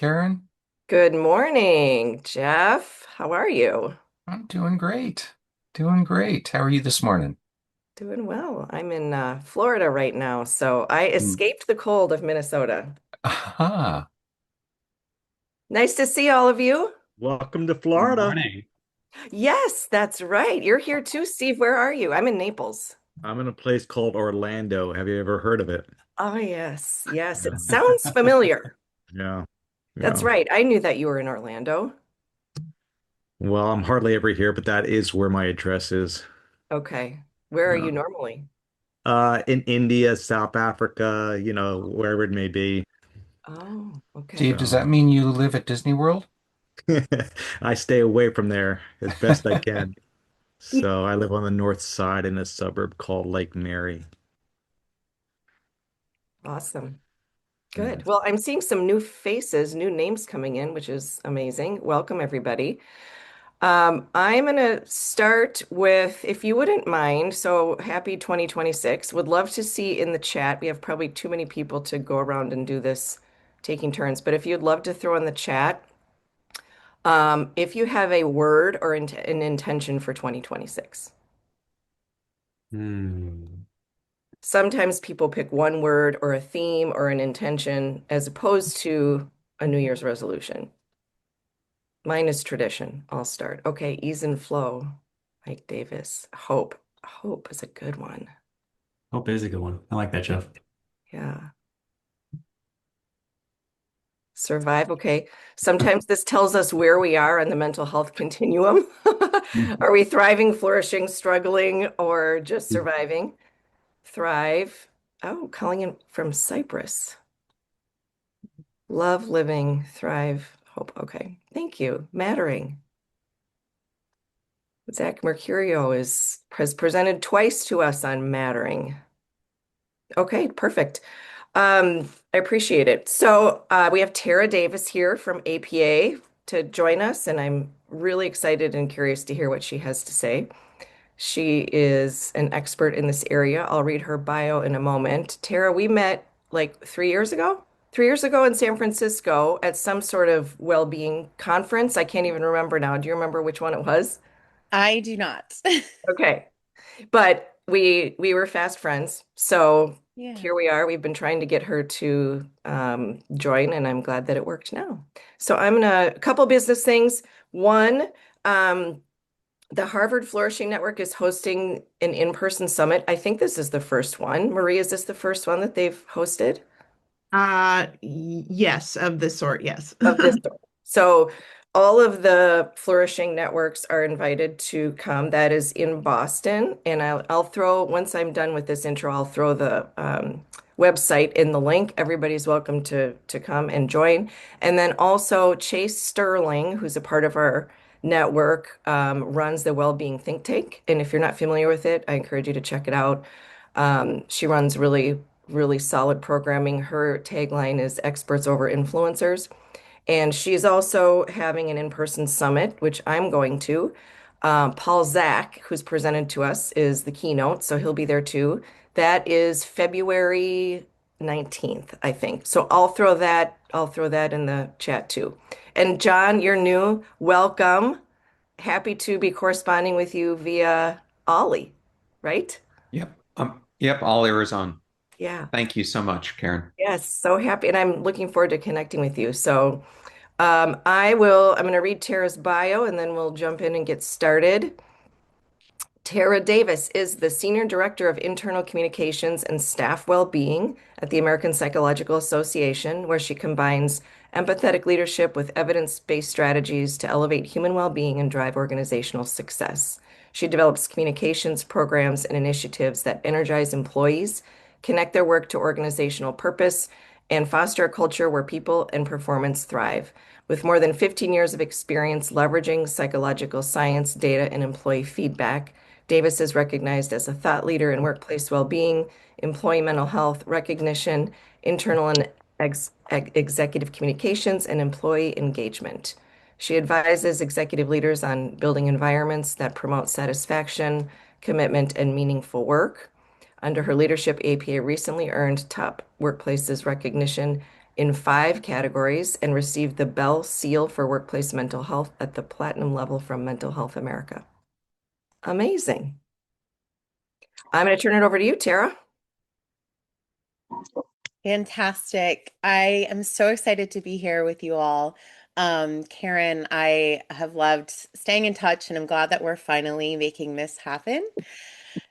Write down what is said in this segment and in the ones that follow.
Karen. Good morning, Jeff. How are you? I'm doing great. Doing great. How are you this morning? Doing well. I'm in Florida right now, so I Hmm. escaped the cold of Minnesota. Aha. Nice to see all of you. Welcome to Good Florida. morning. Yes, that's right. You're here too, Steve. Where are you? I'm in Naples. I'm in a place called Orlando. Have you ever heard of it? Oh, yes. Yes, it Um, sounds familiar. yeah, That's yeah. right. I knew that you were in Orlando. Well, I'm hardly ever here, but that is where my address is. Okay. Where are Yeah. you normally? In India, South Africa, wherever it may be. Oh, Dave, okay. does that So mean you live at Disney World? I stay away from there as best I can. So I live on the north side in a suburb called Lake Mary. Awesome. Yeah. Good. Well, I'm seeing some new faces, new names coming in, which is amazing. Welcome, everybody. I'm going to start with, if you wouldn't mind, so happy 2026. Would love to see in the chat. We have probably too many people to go around and do this taking turns, but if you'd love to throw in the chat, if you have a word or an intention for 2026. Hmm. Sometimes people pick one word or a theme or an intention as opposed to a New Year's resolution. Mine is tradition. I'll start. Okay, ease and flow. Mike Davis. Hope. Hope is a good one. Hope is a good one. I like that, Jeff. Yeah. Survive. Okay. Sometimes this tells us where we are on the mental health continuum. Are we thriving, flourishing, struggling, or just surviving? Thrive. Oh, calling in from Cyprus. Love, living, thrive, hope. Okay. Thank you. Mattering. Zach Mercurio has presented twice to us on mattering. Okay, perfect. I appreciate it. So we have Tara Davis here from APA to join us, and I'm really excited and curious to hear what she has to say. She is an expert in this area. I'll read her bio in a moment. Tara, we met like 3 years ago, 3 years ago in San Francisco at some sort of well-being conference. I can't even remember now. Do you remember which one it was? I do not. Okay. But we were fast friends. So Yeah. here we are. We've been trying to get her to join, and I'm glad that it worked now. So I'm gonna a couple business things. One, um, the Harvard Flourishing Network is hosting an in-person summit. I think this is the first one. Marie, is this the first one that they've hosted? Yes, of this sort, yes. Of this sort. So all of the flourishing networks are invited to come. That is in Boston. And I'll throw, once I'm done with this intro, I'll throw the website in the link. Everybody's welcome to come and join. And then also Chase Sterling, who's a part of our network, runs the Wellbeing Think Tank. And if you're not familiar with it, I encourage you to check it out. She runs really solid programming. Her tagline is experts over influencers. And she's also having an in-person summit, which I'm going to. Paul Zach, who's presented to us, is the keynote, so he'll be there too. That is February 19th, I think. So I'll throw that in the chat too. And John, you're new. Welcome. Happy to be corresponding with you via Ollie, right? Yep, all ears on. Yeah. Thank you so much, Karen. Yes, so happy. And I'm looking forward to connecting with you. So I'm going to read Tara's bio and then we'll jump in and get started. Tara Davis is the Senior Director of Internal Communications and Staff Wellbeing at the American Psychological Association, where she combines empathetic leadership with evidence-based strategies to elevate human well-being and drive organizational success. She develops communications programs and initiatives that energize employees, connect their work to organizational purpose, and foster a culture where people and performance thrive. With more than 15 years of experience leveraging psychological science, data, and employee feedback, Davis is recognized as a thought leader in workplace well-being, employee mental health recognition, internal and executive communications, and employee engagement. She advises executive leaders on building environments that promote satisfaction, commitment, and meaningful work. Under her leadership, APA recently earned Top Workplaces recognition in 5 categories and received the Bell Seal for Workplace Mental Health at the platinum level from Mental Health America. Amazing. I'm going to turn it over to you, Tara. Fantastic. I am so excited to be here with you all. Karen, I have loved staying in touch, and I'm glad that we're finally making this happen.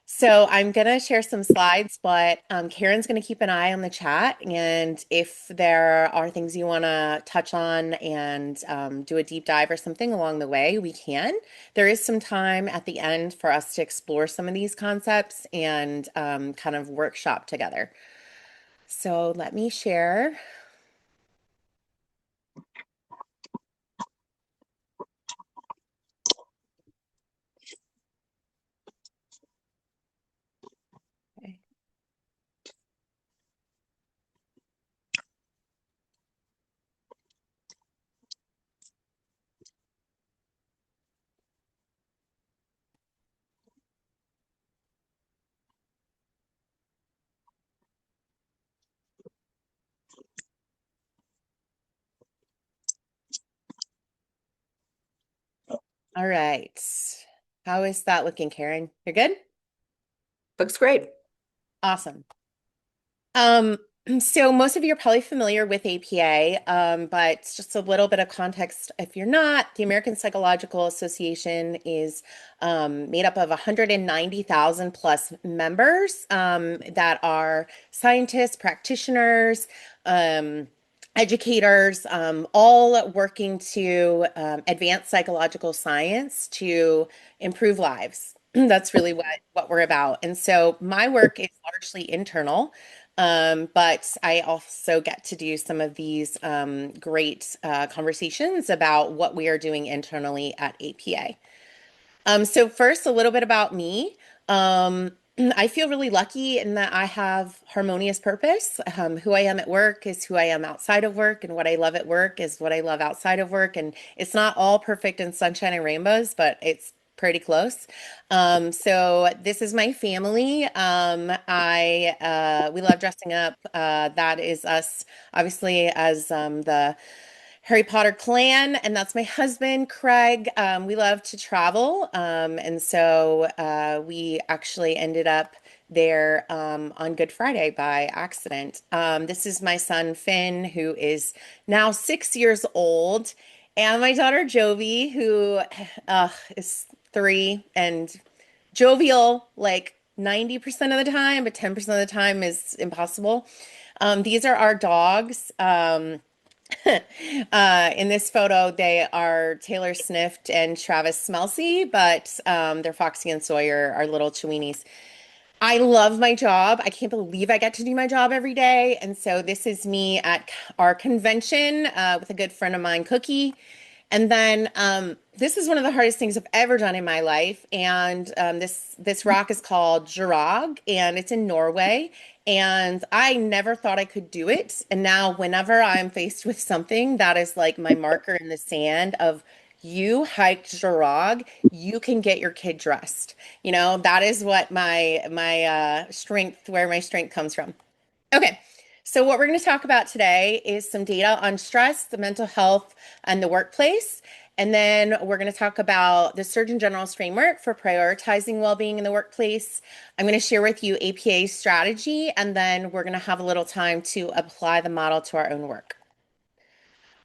So I'm going to share some slides, but Karen's going to keep an eye on the chat. And if there are things you want to touch on and do a deep dive or something along the way, we can. There is some time at the end for us to explore some of these concepts and kind of workshop together. So let me share. Okay. All right. How is that looking, Karen? You're good? Looks great. Awesome. Um, so most of you are probably familiar with APA, but just a little bit of context if you're not, the American Psychological Association is made up of 190,000 plus members that are scientists, practitioners, educators, all working to advance psychological science to improve lives. That's really what we're about. And so my work is largely internal. But I also get to do some of these great conversations about what we are doing internally at APA. So first, a little bit about me. I feel really lucky in that I have harmonious purpose. Who I am at work is who I am outside of work, and what I love at work is what I love outside of work. And it's not all perfect and sunshine and rainbows, but it's pretty close. So this is my family. We love dressing up. That is us, obviously, as the Harry Potter clan, and that's my husband, Craig. We love to travel, and so we actually ended up there on Good Friday by accident. This is my son, Finn, who is now 6 years old, and my daughter, Jovi, who is 3 and jovial like 90% of the time, but 10% of the time is impossible. These are our dogs. In this photo, they are Taylor Snift and Travis Smelsey, but they're Foxy and Sawyer, our little Chiweenies. I love my job. I can't believe I get to do my job every day. And so this is me at our convention with a good friend of mine, Cookie. And then this is one of the hardest things I've ever done in my life. And this rock is called Jurag, and it's in Norway. And I never thought I could do it. And now, whenever I'm faced with something that is like my marker in the sand of you hiked Jurag, you can get your kid dressed. You know, that is what my strength, where my strength comes from. Okay, so what we're going to talk about today is some data on stress, the mental health, and the workplace. And then we're going to talk about the Surgeon General's framework for prioritizing well-being in the workplace. I'm going to share with you APA's strategy, and then we're going to have a little time to apply the model to our own work.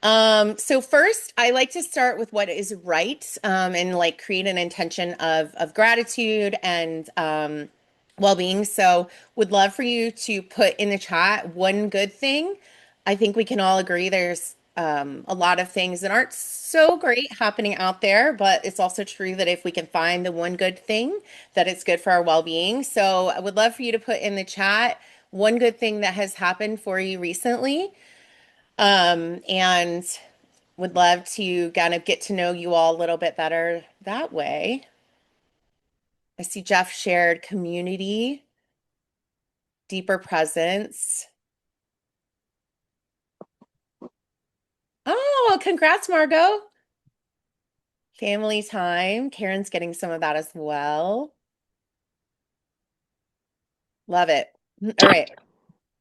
So first, I like to start with what is right, and like create an intention of gratitude and well-being. So would love for you to put in the chat one good thing. I think we can all agree there's a lot of things that aren't so great happening out there, but it's also true that if we can find the one good thing, that it's good for our well-being. So I would love for you to put in the chat one good thing that has happened for you recently. And would love to kind of get to know you all a little bit better that way. I see Jeff shared community, deeper presence. Oh, congrats, Margot. Family time. Karen's getting some of that as well. Love it. All right.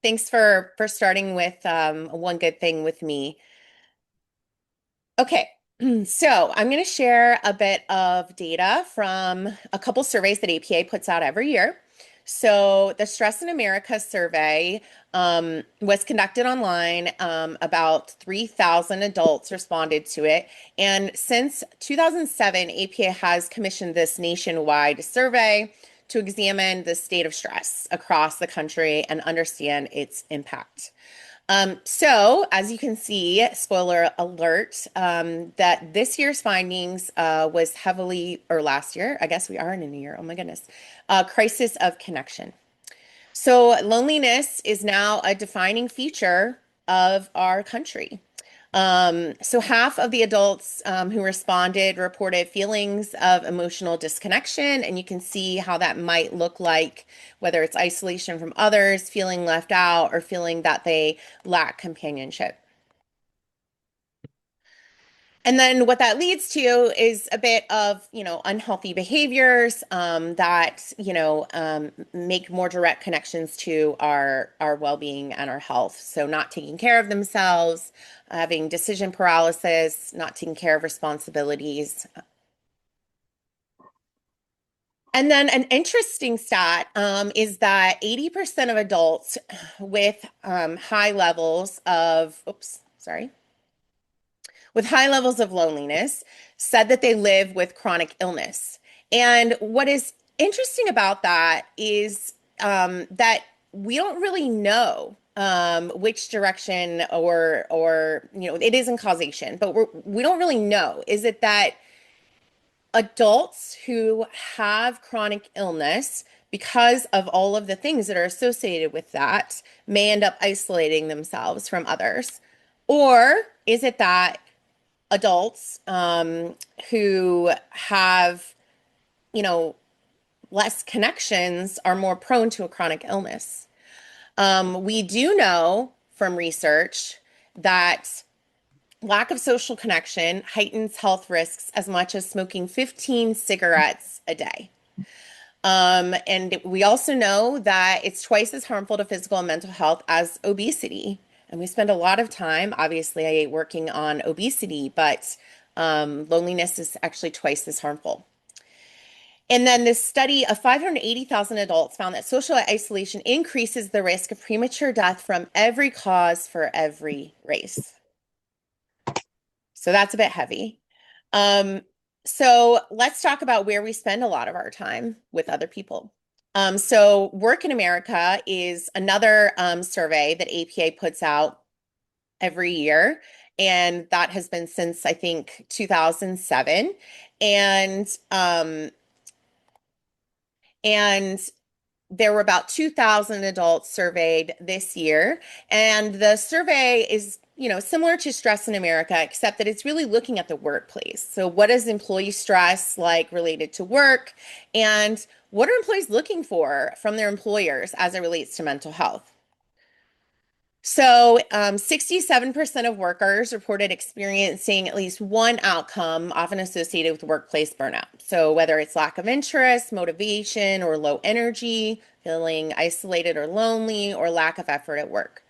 Thanks for starting with one good thing with me. Okay, so I'm going to share a bit of data from a couple surveys that APA puts out every year. So the Stress in America survey was conducted online. About 3,000 adults responded to it. And since 2007, APA has commissioned this nationwide survey to examine the state of stress across the country and understand its impact. So as you can see, spoiler alert, that this year's findings was heavily, or last year, I guess we are in a new year, oh my goodness, crisis of connection. So loneliness is now a defining feature of our country. So half of the adults who responded reported feelings of emotional disconnection, and you can see how that might look like, whether it's isolation from others, feeling left out, or feeling that they lack companionship. And then what that leads to is a bit of, unhealthy behaviors that make more direct connections to our well-being and our health. So not taking care of themselves, having decision paralysis, not taking care of responsibilities. And then an interesting stat is that 80% of adults with high levels of, with high levels of loneliness said that they live with chronic illness. And what is interesting about that is that we don't really know which direction or it isn't causation, but we don't really know. Is it that adults who have chronic illness, because of all of the things that are associated with that, may end up isolating themselves from others? Or is it that adults who have, less connections are more prone to a chronic illness? We do know from research that lack of social connection heightens health risks as much as smoking 15 cigarettes a day. And we also know that it's twice as harmful to physical and mental health as obesity. And we spend a lot of time, obviously, working on obesity, but loneliness is actually twice as harmful. And then this study of 580,000 adults found that social isolation increases the risk of premature death from every cause for every race. So that's a bit heavy. So let's talk about where we spend a lot of our time with other people. So Work in America is another survey that APA puts out every year. And that has been since, I think, 2007. And there were about 2,000 adults surveyed this year. And the survey is, similar to Stress in America, except that it's really looking at the workplace. So what is employee stress like related to work? And what are employees looking for from their employers as it relates to mental health? So 67% of workers reported experiencing at least one outcome, often associated with workplace burnout. So whether it's lack of interest, motivation, or low energy, feeling isolated or lonely, or lack of effort at work.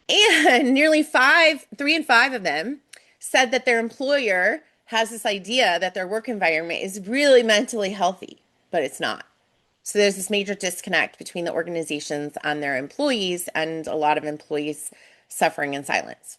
And nearly 3 in 5 of them said that their employer has this idea that their work environment is really mentally healthy, but it's not. So there's this major disconnect between the organizations and their employees, and a lot of employees suffering in silence.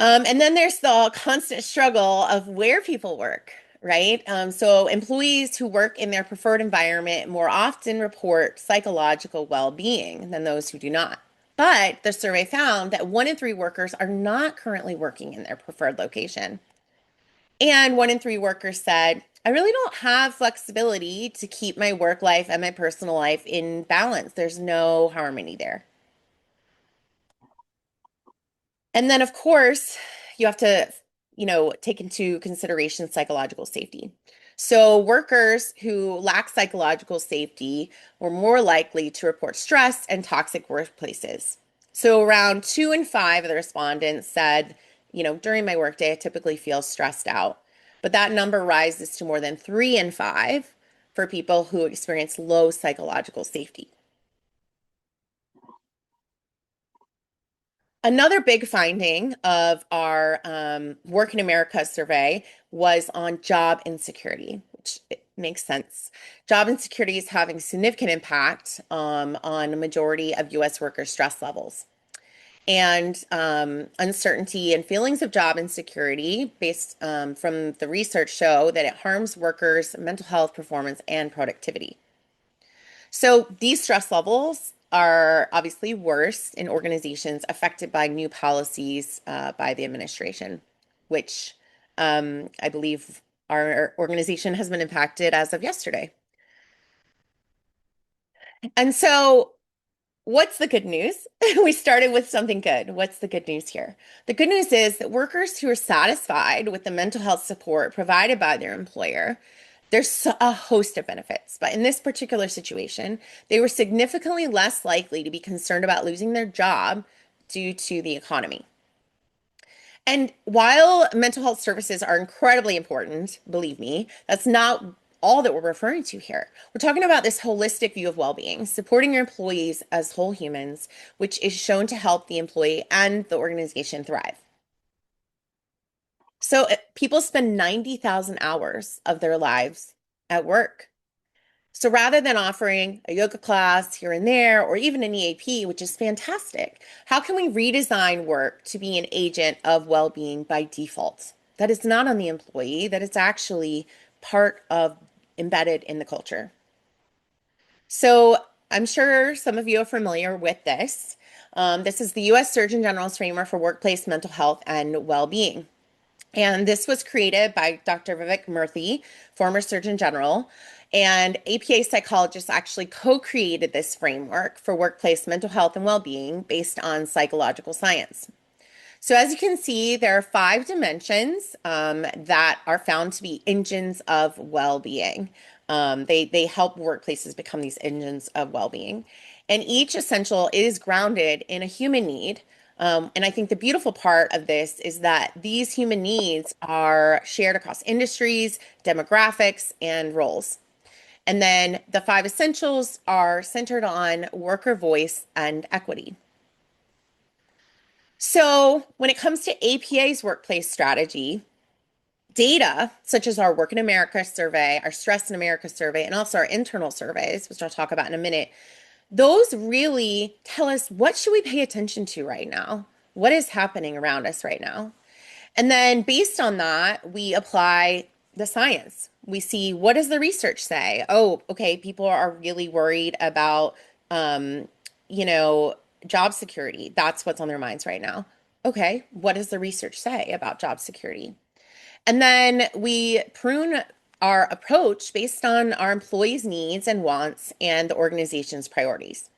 And then there's the constant struggle of where people work, right? So employees who work in their preferred environment more often report psychological well-being than those who do not. But the survey found that 1 in 3 workers are not currently working in their preferred location. And 1 in 3 workers said, I really don't have flexibility to keep my work life and my personal life in balance. There's no harmony there. And then, of course, you have to, take into consideration psychological safety. So workers who lack psychological safety were more likely to report stress and toxic workplaces. So around 2 in 5 of the respondents said, during my workday, I typically feel stressed out. But that number rises to more than 3 in 5 for people who experience low psychological safety. Another big finding of our Work in America survey was on job insecurity, which it makes sense. Job insecurity is having significant impact on a majority of U.S. workers' stress levels. And uncertainty and feelings of job insecurity based from the research show that it harms workers' mental health, performance, and productivity. So these stress levels are obviously worse in organizations affected by new policies by the administration, which I believe our organization has been impacted as of yesterday. And so what's the good news? We started with something good. What's the good news here? The good news is that workers who are satisfied with the mental health support provided by their employer, there's a host of benefits, but in this particular situation, they were significantly less likely to be concerned about losing their job due to the economy. And while mental health services are incredibly important, believe me, that's not all that we're referring to here. We're talking about this holistic view of well-being, supporting your employees as whole humans, which is shown to help the employee and the organization thrive. So people spend 90,000 hours of their lives at work. So rather than offering a yoga class here and there, or even an EAP, which is fantastic, how can we redesign work to be an agent of well-being by default? That is not on the employee, that is actually part of embedded in the culture. So I'm sure some of you are familiar with this. This is the US Surgeon General's framework for workplace mental health and well-being. And this was created by Dr. Vivek Murthy, former Surgeon General, and APA psychologists actually co-created this framework for workplace mental health and well-being based on psychological science. So as you can see, there are 5 dimensions that are found to be engines of well-being. They help workplaces become these engines of well-being. And each essential is grounded in a human need. And I think the beautiful part of this is that these human needs are shared across industries, demographics, and roles. And then the 5 essentials are centered on worker voice and equity. So when it comes to APA's workplace strategy, data such as our Work in America survey, our Stress in America survey, and also our internal surveys, which I'll talk about in a minute, those really tell us what should we pay attention to right now? What is happening around us right now? And then based on that, we apply the science. We see, what does the research say? Oh, okay, people are really worried about, um, you know, job security. That's what's on their minds right now. Okay, what does the research say about job security? And then we prune our approach based on our employees' needs and wants and the organization's priorities.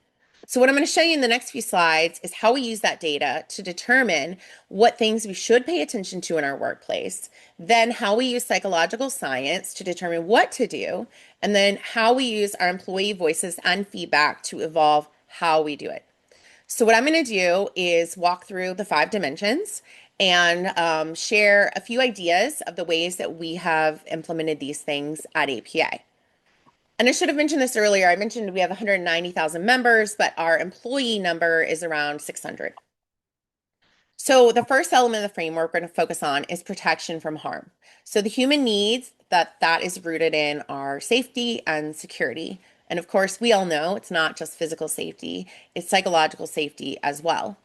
So what I'm going to show you in the next few slides is how we use that data to determine what things we should pay attention to in our workplace, then how we use psychological science to determine what to do, and then how we use our employee voices and feedback to evolve how we do it. So what I'm going to do is walk through the 5 dimensions and share a few ideas of the ways that we have implemented these things at APA. And I should have mentioned this earlier. I mentioned we have 190,000 members, but our employee number is around 600. So the first element of the framework we're going to focus on is protection from harm. So the human needs that is rooted in are safety and security. And of course, we all know it's not just physical safety, it's psychological safety as well.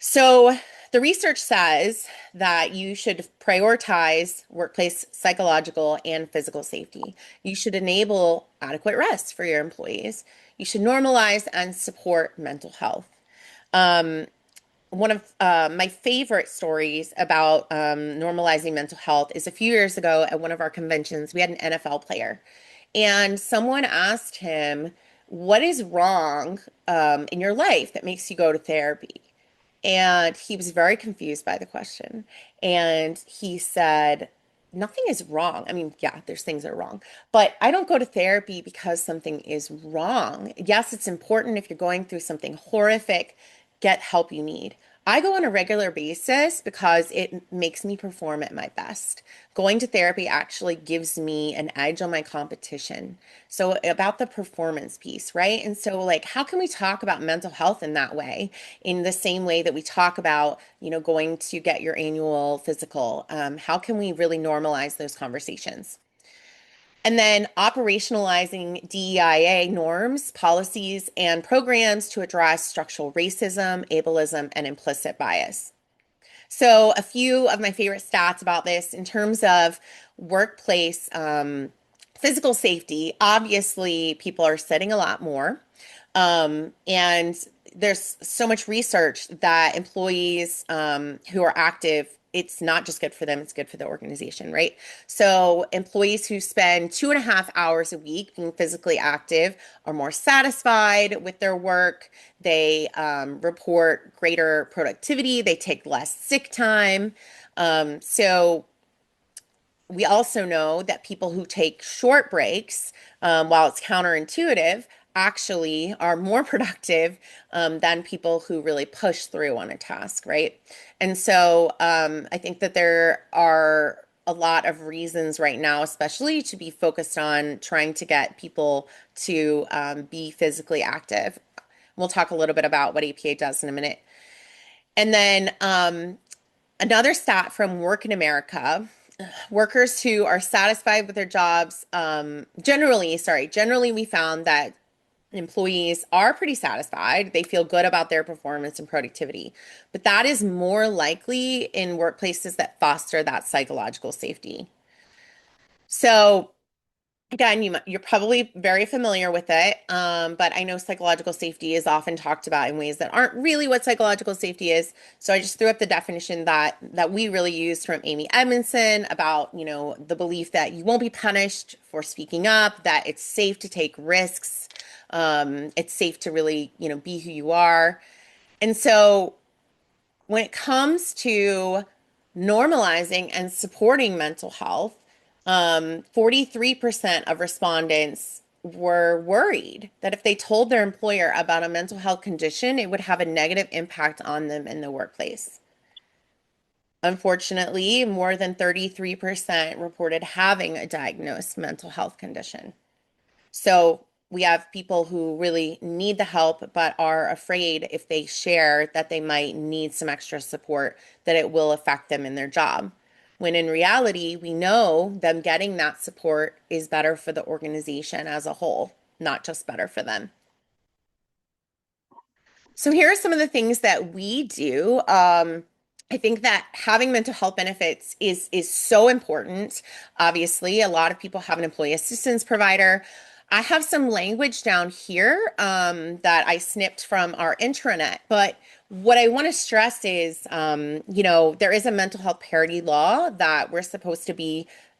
So the research says that you should prioritize workplace psychological and physical safety. You should enable adequate rest for your employees. You should normalize and support mental health. One of my favorite stories about normalizing mental health is a few years ago at one of our conventions, we had an NFL player, and someone asked him, "What is wrong in your life that makes you go to therapy?" And he was very confused by the question. And he said, nothing is wrong. I mean, yeah, there's things that are wrong, but I don't go to therapy because something is wrong. Yes, it's important if you're going through something horrific, get help you need. I go on a regular basis because it makes me perform at my best. Going to therapy actually gives me an edge on my competition. So, about the performance piece, right? And so, like, how can we talk about mental health in that way, in the same way that we talk about, going to get your annual physical? How can we really normalize those conversations? And then operationalizing DEIA norms, policies, and programs to address structural racism, ableism, and implicit bias. So, a few of my favorite stats about this in terms of workplace physical safety, obviously, people are sitting a lot more. And there's so much research that employees who are active, it's not just good for them, it's good for the organization, right? So, employees who spend 2.5 hours a week being physically active are more satisfied with their work. They report greater productivity, they take less sick time. So, we also know that people who take short breaks, while it's counterintuitive, actually are more productive than people who really push through on a task, right? And so I think that there are a lot of reasons right now, especially to be focused on trying to get people to be physically active. We'll talk a little bit about what APA does in a minute. And then another stat from Work in America, workers who are satisfied with their jobs, generally we found that employees are pretty satisfied. They feel good about their performance and productivity. But that is more likely in workplaces that foster that psychological safety. So, again, you're probably very familiar with it, but I know psychological safety is often talked about in ways that aren't really what psychological safety is. So I just threw up the definition that we really used from Amy Edmondson about, the belief that you won't be punished for speaking up, that it's safe to take risks, it's safe to really, be who you are. And so when it comes to normalizing and supporting mental health, 43% of respondents were worried that if they told their employer about a mental health condition, it would have a negative impact on them in the workplace. Unfortunately, more than 33% reported having a diagnosed mental health condition. So we have people who really need the help, but are afraid if they share that they might need some extra support, that it will affect them in their job. When in reality, we know them getting that support is better for the organization as a whole, not just better for them. So here are some of the things that we do. I think that having mental health benefits is so important. Obviously, a lot of people have an employee assistance provider. I have some language down here that I snipped from our intranet, but what I want to stress is, there is a mental health parity law that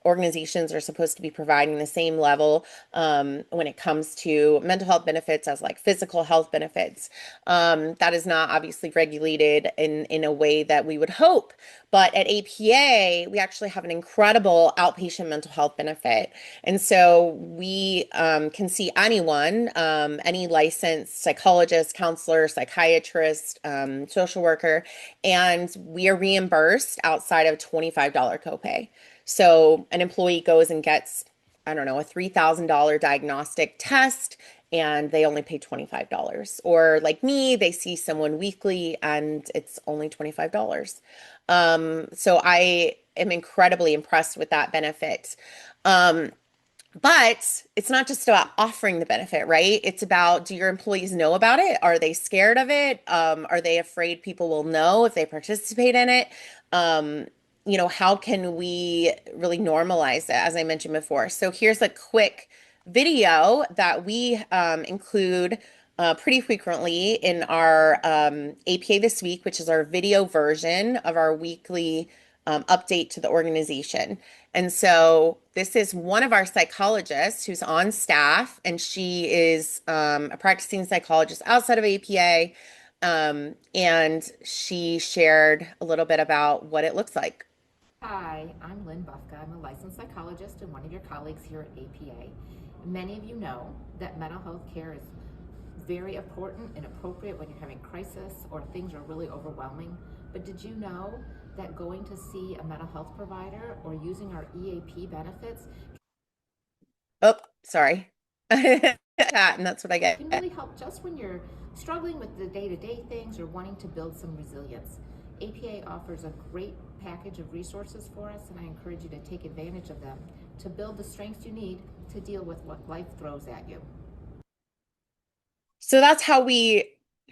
organizations are supposed to be providing the same level when it comes to mental health benefits as like physical health benefits. That is not obviously regulated in a way that we would hope. But at APA, we actually have an incredible outpatient mental health benefit. And so we can see anyone, any licensed psychologist, counselor, psychiatrist, social worker, and we are reimbursed outside of $25 copay. So an employee goes and gets, I don't know, a $3,000 diagnostic test and they only pay $25. Or like me, they see someone weekly and it's only $25. So I am incredibly impressed with that benefit. But it's not just about offering the benefit, right? It's about, do your employees know about it? Are they scared of it? Are they afraid people will know if they participate in it? How can we really normalize it, as I mentioned before? So here's a quick video that we include pretty frequently in our APA This Week, which is our video version of our weekly update to the organization. And so this is one of our psychologists who's on staff, and she is a practicing psychologist outside of APA. And she shared a little bit about what it looks like. Hi, I'm Lynn Bufka. I'm a licensed psychologist and one of your colleagues here at APA. Many of you know that mental health care is very important and appropriate when you're having crisis or things are really overwhelming. But did you know that going to see a mental health provider or using our EAP benefits Oh, sorry. And that's what I can get. really help just when you're struggling with the day-to-day things or wanting to build some resilience? APA offers a great package of resources for us, and I encourage you to take advantage of them to build the strengths you need to deal with what life throws at you. So that's how we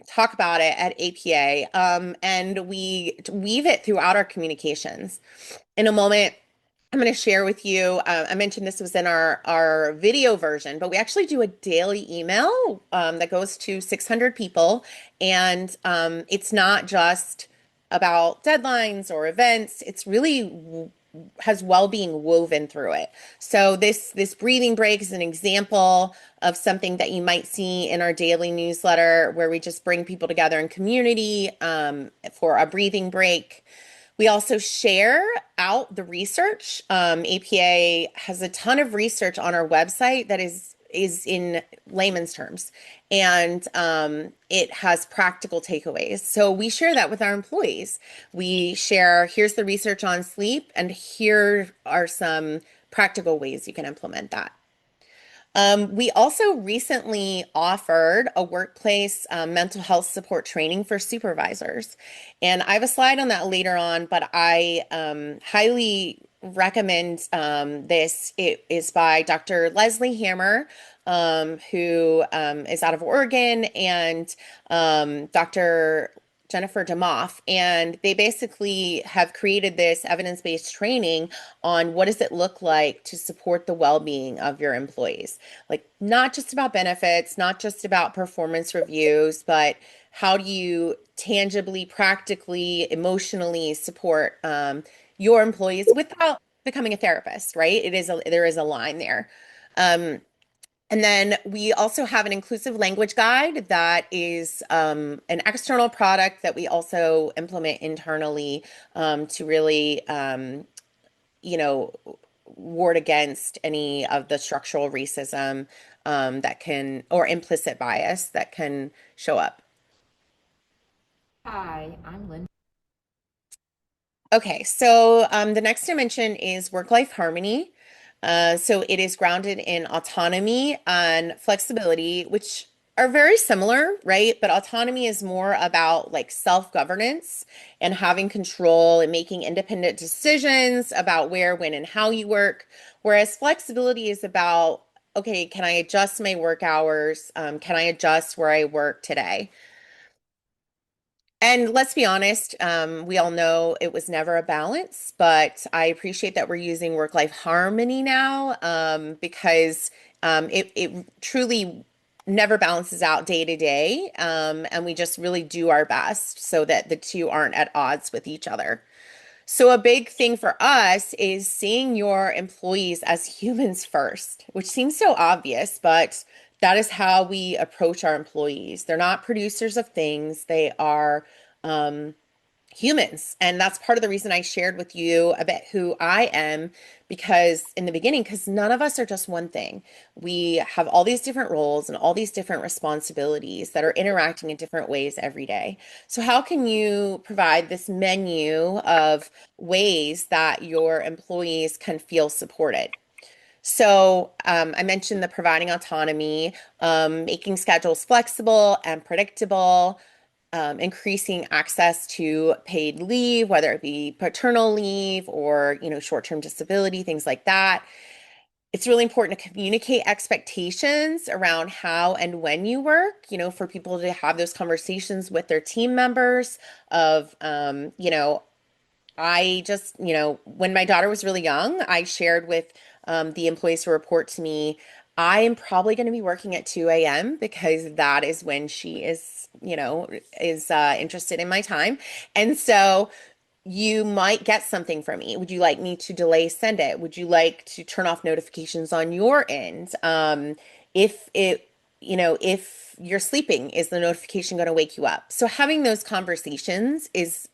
talk about it at APA. And we weave it throughout our communications. In a moment, I'm going to share with you. I mentioned this was in our video version, but we actually do a daily email that goes to 600 people, and it's not just about deadlines or events. It's really has well-being woven through it. So this breathing break is an example of something that you might see in our daily newsletter, where we just bring people together in community for a breathing break. We also share out the research. APA has a ton of research on our website that is in layman's terms, and it has practical takeaways. So we share that with our employees. We share, here's the research on sleep, and here are some practical ways you can implement that. We also recently offered a workplace mental health support training for supervisors. And I have a slide on that later on, but I highly recommend this. It is by Dr. Leslie Hammer, who is out of Oregon, and Dr. Jennifer DeMoff, and they basically have created this evidence-based training on what does it look like to support the well-being of your employees. Like, not just about benefits, not just about performance reviews, but how do you tangibly, practically, emotionally support your employees without becoming a therapist, right? There is a line there. Um, and then we also have an inclusive language guide that is an external product that we also implement internally to really, you know, ward against any of the structural racism that can, or implicit bias that can show up. Hi, I'm Lynn. Okay, so the next dimension is work-life harmony. So it is grounded in autonomy and flexibility, which are very similar, right? But autonomy is more about like self-governance and having control and making independent decisions about where, when, and how you work. Whereas flexibility is about, okay, can I adjust my work hours? Can I adjust where I work today? And let's be honest, we all know it was never a balance, but I appreciate that we're using work-life harmony now, because it truly never balances out day to day, and we just really do our best so that the two aren't at odds with each other. So a big thing for us is seeing your employees as humans first, which seems so obvious, but that is how we approach our employees. They're not producers of things, they are um, humans. And that's part of the reason I shared with you a bit who I am, because in the beginning, because none of us are just one thing. We have all these different roles and all these different responsibilities that are interacting in different ways every day. So, how can you provide this menu of ways that your employees can feel supported? So, I mentioned the providing autonomy, making schedules flexible and predictable, increasing access to paid leave, whether it be paternal leave or, short-term disability, things like that. It's really important to communicate expectations around how and when you work, for people to have those conversations with their team members of, I just, when my daughter was really young, I shared with the employees who report to me, I am probably going to be working at 2 a.m. because that is when she is interested in my time. And so you might get something from me. Would you like me to delay send it? Would you like to turn off notifications on your end? If it, if you're sleeping, is the notification going to wake you up? So having those conversations is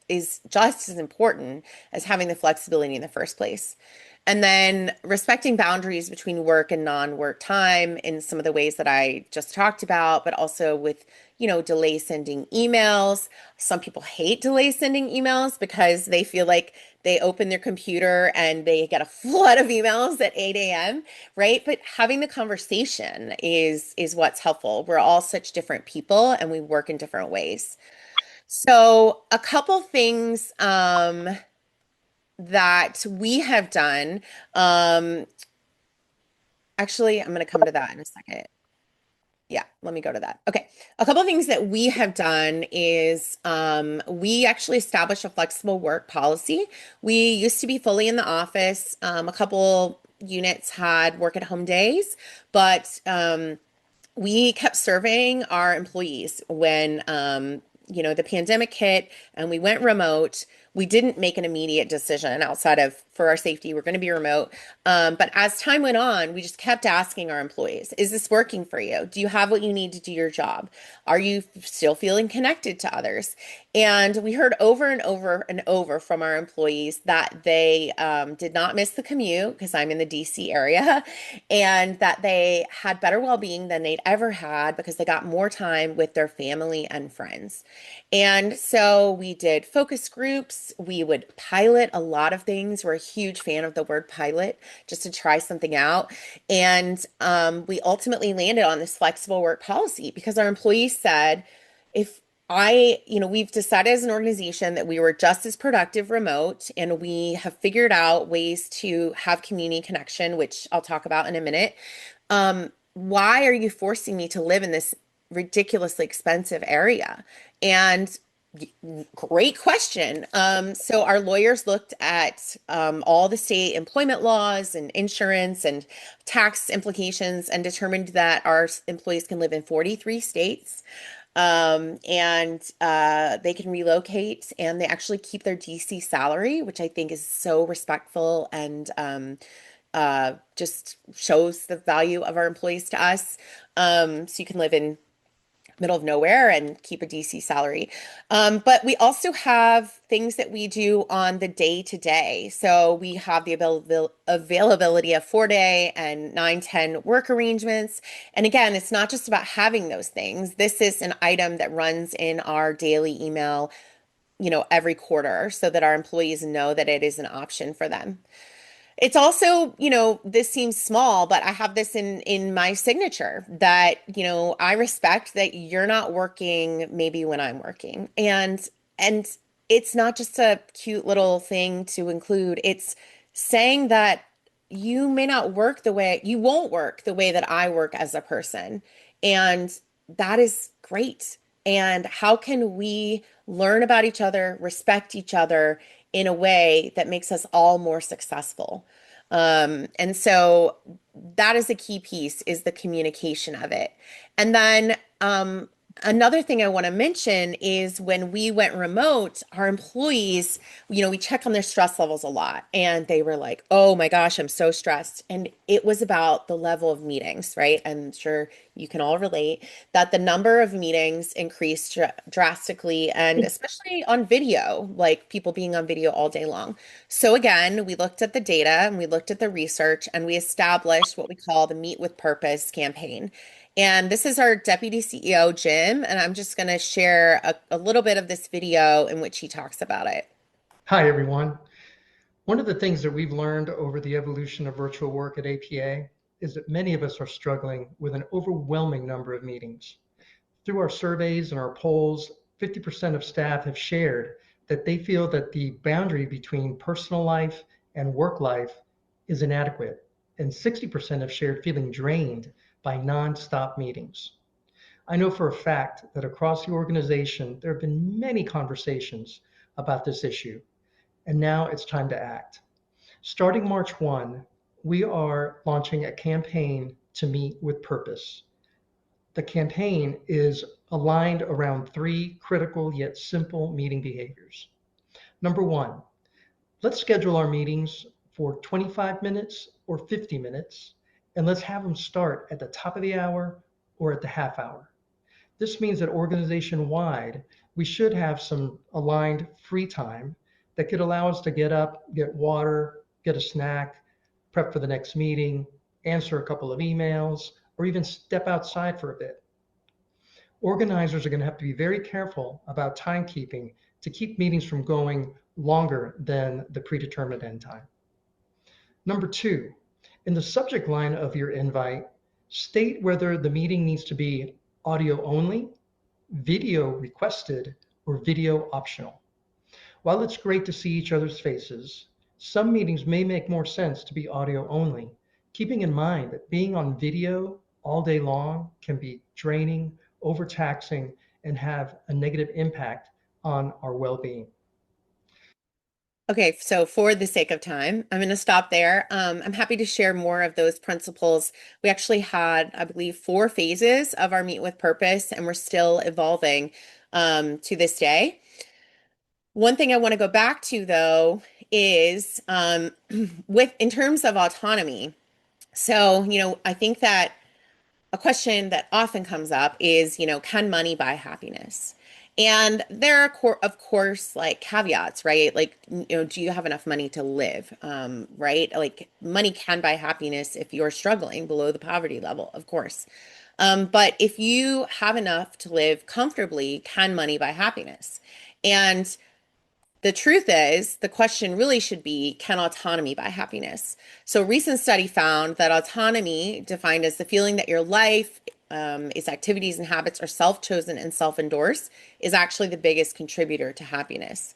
just as important as having the flexibility in the first place. And then respecting boundaries between work and non-work time in some of the ways that I just talked about, but also with, delay sending emails. Some people hate delay sending emails because they feel like they open their computer and they get a flood of emails at 8 a.m., right? But having the conversation is what's helpful. We're all such different people and we work in different ways. So a couple things that we have done. Um, Actually, I'm going to come to that in a second. Yeah, let me go to that. Okay. A couple of things that we have done is we actually established a flexible work policy. We used to be fully in the office. A couple units had work at home days, but we kept surveying our employees when the pandemic hit and we went remote. We didn't make an immediate decision outside of for our safety, we're going to be remote. But as time went on, we just kept asking our employees, is this working for you? Do you have what you need to do your job? Are you still feeling connected to others? And we heard over and over and over from our employees that they did not miss the commute because I'm in the DC area, and that they had better well-being than they'd ever had because they got more time with their family and friends. And so we did focus groups. We would pilot a lot of things. We're a huge fan of the word pilot just to try something out. And we ultimately landed on this flexible work policy because our employees said, if we've decided as an organization that we were just as productive remote, and we have figured out ways to have community connection, which I'll talk about in a minute. Why are you forcing me to live in this ridiculously expensive area? And great question. So our lawyers looked at all the state employment laws and insurance and tax implications and determined that our employees can live in 43 states. And they can relocate and they actually keep their DC salary, which I think is so respectful and just shows the value of our employees to us. So you can live in middle of nowhere and keep a DC salary. But we also have things that we do on the day to day. So we have the availability of 4-day and 9/10 work arrangements. And again, it's not just about having those things. This is an item that runs in our daily email, every quarter so that our employees know that it is an option for them. It's also, this seems small, but I have this in my signature that, I respect that you're not working maybe when I'm working. And it's not just a cute little thing to include. It's saying that you won't work the way that I work as a person. And that is great. And how can we learn about each other, respect each other in a way that makes us all more successful? And so that is a key piece is the communication of it. And then another thing I want to mention is when we went remote, our employees, we check on their stress levels a lot. And they were like, oh my gosh, I'm so stressed. And it was about the level of meetings, right? I'm sure you can all relate that the number of meetings increased drastically, and especially on video, like people being on video all day long. So again, we looked at the data and we looked at the research and we established what we call the Meet with Purpose campaign. And this is our Deputy CEO, Jim, and I'm just going to share a little bit of this video in which he talks about it. Hi, everyone. One of the things that we've learned over the evolution of virtual work at APA is that many of us are struggling with an overwhelming number of meetings. Through our surveys and our polls, 50% of staff have shared that they feel that the boundary between personal life and work life is inadequate, and 60% have shared feeling drained by nonstop meetings. I know for a fact that across the organization, there have been many conversations about this issue, and now it's time to act. Starting March 1, we are launching a campaign to meet with purpose. The campaign is aligned around 3 critical yet simple meeting behaviors. Number 1, let's schedule our meetings for 25 minutes or 50 minutes, and let's have them start at the top of the hour or at the half hour. This means that organization-wide, we should have some aligned free time that could allow us to get up, get water, get a snack, prep for the next meeting, answer a couple of emails, or even step outside for a bit. Organizers are going to have to be very careful about timekeeping to keep meetings from going longer than the predetermined end time. Number two, in the subject line of your invite, state whether the meeting needs to be audio only, video requested, or video optional. While it's great to see each other's faces, some meetings may make more sense to be audio only, keeping in mind that being on video all day long can be draining, overtaxing, and have a negative impact on our well-being. Okay, so for the sake of time, I'm going to stop there. I'm happy to share more of those principles. We actually had, I believe, 4 phases of our Meet with Purpose, and we're still evolving to this day. One thing I want to go back to, though, is in terms of autonomy. So, I think that a question that often comes up is, can money buy happiness? And there are, of course, like caveats, right? Like, do you have enough money to live? Right? Like, money can buy happiness if you're struggling below the poverty level, of course. But if you have enough to live comfortably, can money buy happiness? And the truth is, the question really should be, can autonomy buy happiness? So, a recent study found that autonomy, defined as the feeling that your life, its activities and habits are self-chosen and self-endorsed, is actually the biggest contributor to happiness.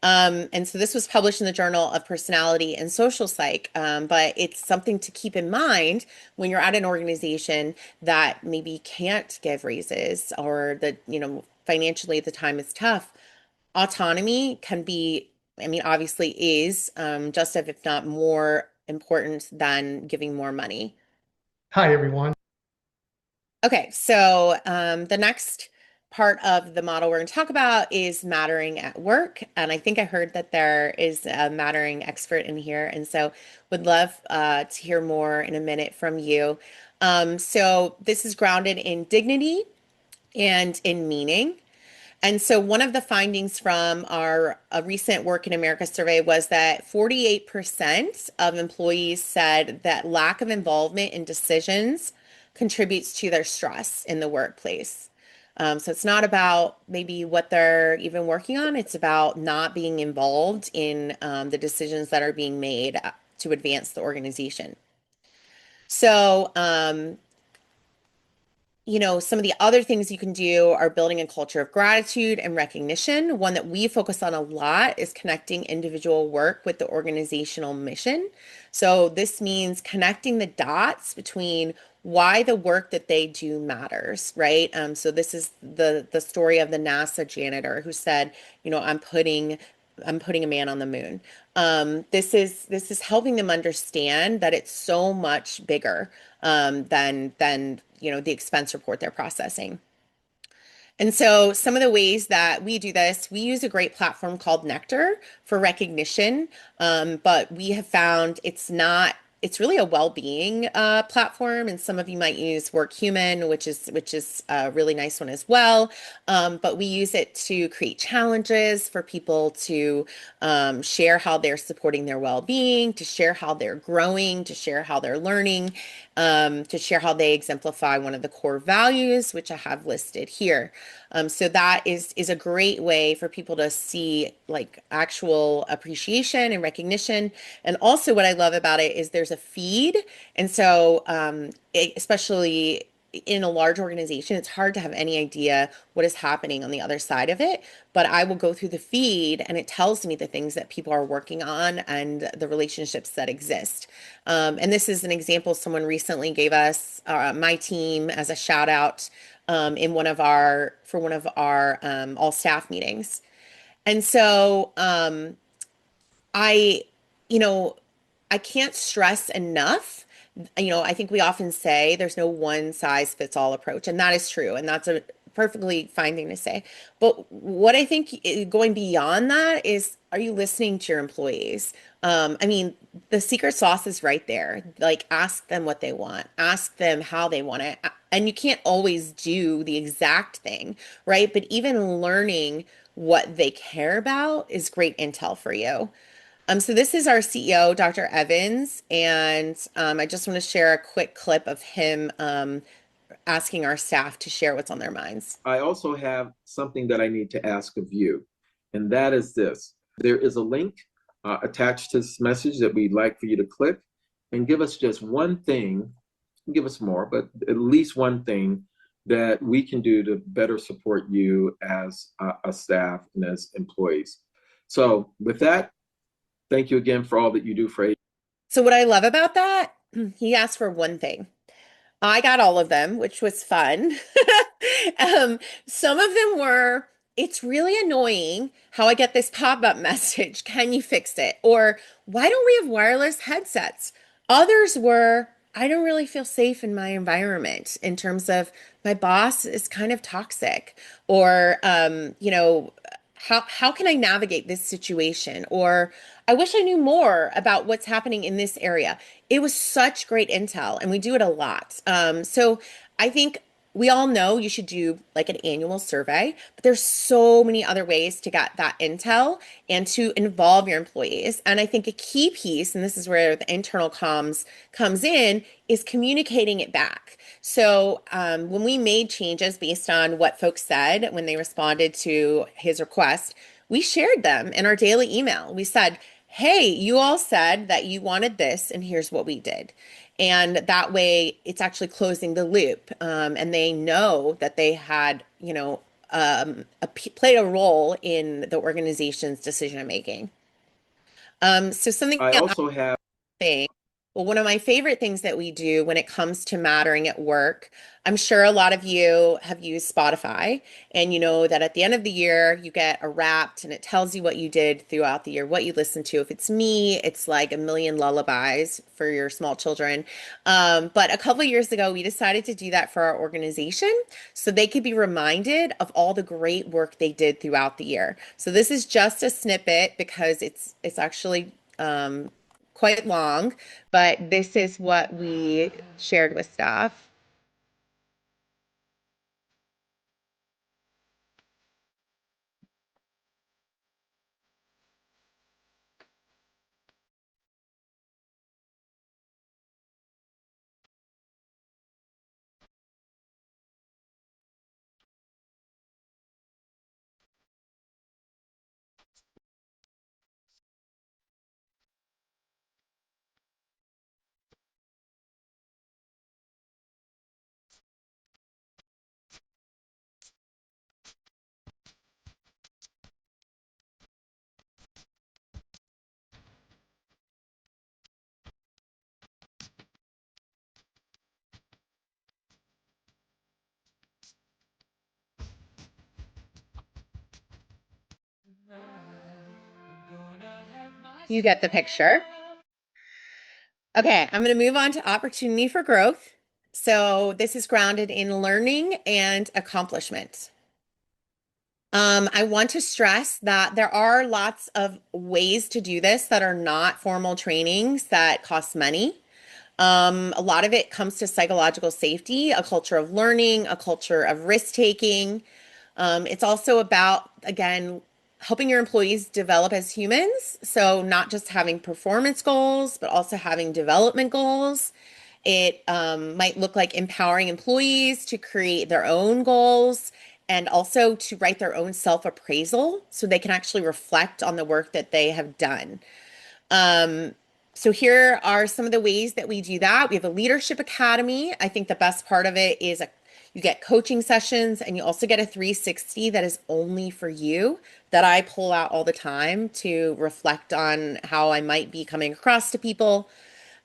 And so this was published in the Journal of Personality and Social Psych, but it's something to keep in mind when you're at an organization that maybe can't give raises or that, financially at the time is tough. Autonomy can be, I mean, obviously is just as if not more important than giving more money. Hi, everyone. Okay, so the next part of the model we're going to talk about is mattering at work. And I think I heard that there is a mattering expert in here. And so would love to hear more in a minute from you. So this is grounded in dignity and in meaning. And so one of the findings from our recent Work in America survey was that 48% of employees said that lack of involvement in decisions contributes to their stress in the workplace. So it's not about maybe what they're even working on. It's about not being involved in the decisions that are being made to advance the organization. So, some of the other things you can do are building a culture of gratitude and recognition. One that we focus on a lot is connecting individual work with the organizational mission. So this means connecting the dots between why the work that they do matters, right? So this is the story of the NASA janitor who said, I'm putting a man on the moon. This is helping them understand that it's so much bigger than the expense report they're processing. And so some of the ways that we do this, we use a great platform called Nectar for recognition, but we have found it's really a well-being platform, and some of you might use WorkHuman, which is a really nice one as well. But we use it to create challenges for people to share how they're supporting their well-being, to share how they're growing, to share how they're learning, to share how they exemplify one of the core values, which I have listed here. So that is a great way for people to see like actual appreciation and recognition. And also what I love about it is there's a feed. And so especially in a large organization, it's hard to have any idea what is happening on the other side of it. But I will go through the feed and it tells me the things that people are working on and the relationships that exist. And this is an example someone recently gave us, my team, as a shout out in one of our all staff meetings. And so I, you know, I can't stress enough. I think we often say there's no one size fits all approach, and that is true. And that's a perfectly fine thing to say. But what I think going beyond that is, are you listening to your employees? I mean, the secret sauce is right there. Like, ask them what they want, ask them how they want it. And you can't always do the exact thing, right? But even learning what they care about is great intel for you. So this is our CEO, Dr. Evans, and I just want to share a quick clip of him asking our staff to share what's on their minds. I also have something that I need to ask of you, and that is this. There is a link attached to this message that we'd like for you to click and give us just one thing, give us more, but at least one thing that we can do to better support you as a staff and as employees. So with that, thank you again for all that you do for. So what I love about that, he asked for one thing. I got all of them, which was fun. Some of them were, it's really annoying how I get this pop-up message. Can you fix it? Or why don't we have wireless headsets? Others were, I don't really feel safe in my environment in terms of my boss is kind of toxic. Or, how can I navigate this situation? Or I wish I knew more about what's happening in this area. It was such great intel, and we do it a lot. So I think we all know you should do like an annual survey, but there's so many other ways to get that intel and to involve your employees. And I think a key piece, and this is where the internal comms comes in, is communicating it back. So when we made changes based on what folks said when they responded to his request, we shared them in our daily email. We said, hey, you all said that you wanted this, and here's what we did. And that way, it's actually closing the loop. And they know that they had, played a role in the organization's decision making. So something I also have. Well, one of my favorite things that we do when it comes to mattering at work, I'm sure a lot of you have used Spotify, and you know that at the end of the year, you get a Wrapped and it tells you what you did throughout the year, what you listened to. If it's me, it's like a million lullabies for your small children. But a couple of years ago, we decided to do that for our organization so they could be reminded of all the great work they did throughout the year. So this is just a snippet because it's actually quite long, but this is what we shared with staff. You get the picture. Okay, I'm going to move on to opportunity for growth. So this is grounded in learning and accomplishment. I want to stress that there are lots of ways to do this that are not formal trainings that cost money. A lot of it comes to psychological safety, a culture of learning, a culture of risk taking. It's also about, again, helping your employees develop as humans. So, not just having performance goals, but also having development goals. It might look like empowering employees to create their own goals and also to write their own self appraisal so they can actually reflect on the work that they have done. Um, so here are some of the ways that we do that. We have a leadership academy. I think the best part of it is you get coaching sessions and you also get a 360 that is only for you that I pull out all the time to reflect on how I might be coming across to people.